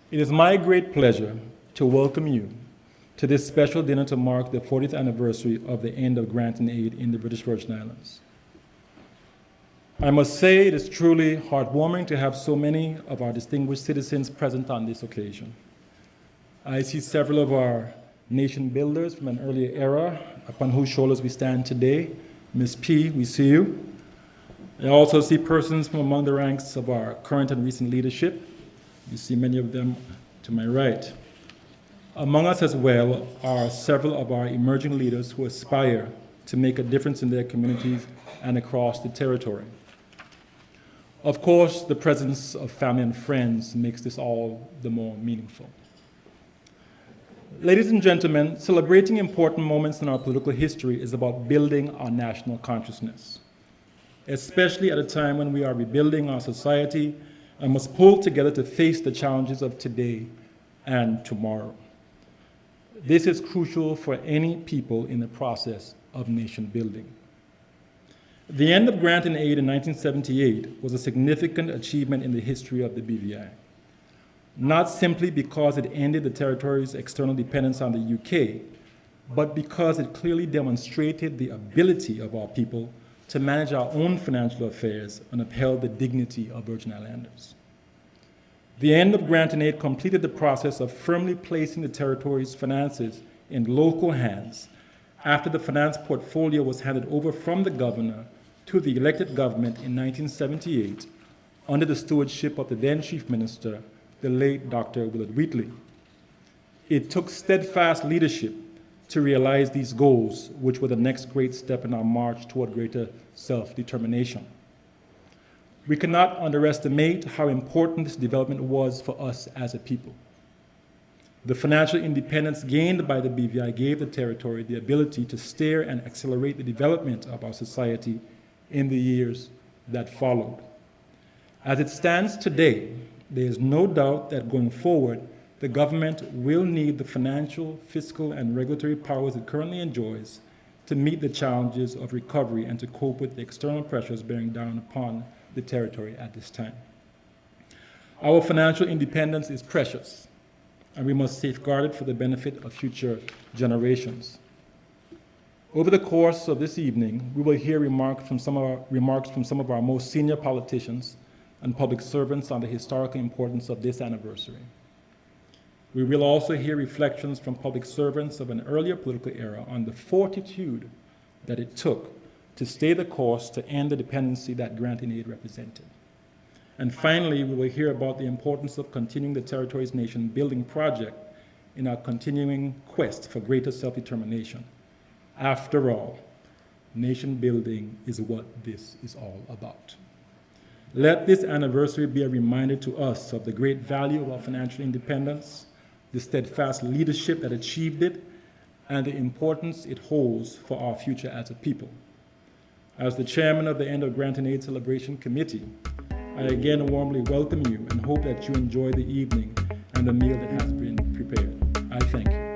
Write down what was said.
It is my great pleasure to welcome you to this special dinner to mark the 40th anniversary of the end of granting aid in the British Virgin Islands. I must say it is truly heartwarming to have so many of our distinguished citizens present on this occasion. I see several of our nation builders from an earlier era upon whose shoulders we stand today. Ms. P, we see you. I also see persons from among the ranks of our current and recent leadership. You see many of them to my right. Among us as well are several of our emerging leaders who aspire to make a difference in their communities and across the territory. Of course, the presence of family and friends makes this all the more meaningful. Ladies and gentlemen, celebrating important moments in our political history is about building our national consciousness, especially at a time when we are rebuilding our society and must pull together to face the challenges of today and tomorrow. This is crucial for any people in the process of nation building. The end of granting aid in 1978 was a significant achievement in the history of the BVI, not simply because it ended the territory's external dependence on the UK, but because it clearly demonstrated the ability of our people to manage our own financial affairs and upheld the dignity of Virgin Islanders. The end of granting aid completed the process of firmly placing the territory's finances in local hands after the finance portfolio was handed over from the governor to the elected government in 1978 under the stewardship of the then Chief Minister, the late Dr. Benito Wheatley. It took steadfast leadership to realize these goals, which were the next great step in our march toward greater self-determination. We cannot underestimate how important this development was for us as a people. The financial independence gained by the BVI gave the territory the ability to steer and accelerate the development of our society in the years that followed. As it stands today, there is no doubt that going forward, the government will need the financial, fiscal, and regulatory powers it currently enjoys to meet the challenges of recovery and to cope with the external pressures bearing down upon the territory at this time. Our financial independence is precious, and we must safeguard it for the benefit of future generations. Over the course of this evening, we will hear remarks from some of our most senior politicians and public servants on the historical importance of this anniversary. We will also hear reflections from public servants of an earlier political era on the fortitude that it took to stay the course to end the dependency that granting aid represented. And finally, we will hear about the importance of continuing the territory's nation building project in our continuing quest for greater self-determination. After all, nation building is what this is all about. Let this anniversary be a reminder to us of the great value of our financial independence, the steadfast leadership that achieved it, and the importance it holds for our future as a people. As the chairman of the End of Granting Aid Celebration Committee, I again warmly welcome you and hope that you enjoy the evening and the meal that has been prepared. I thank you.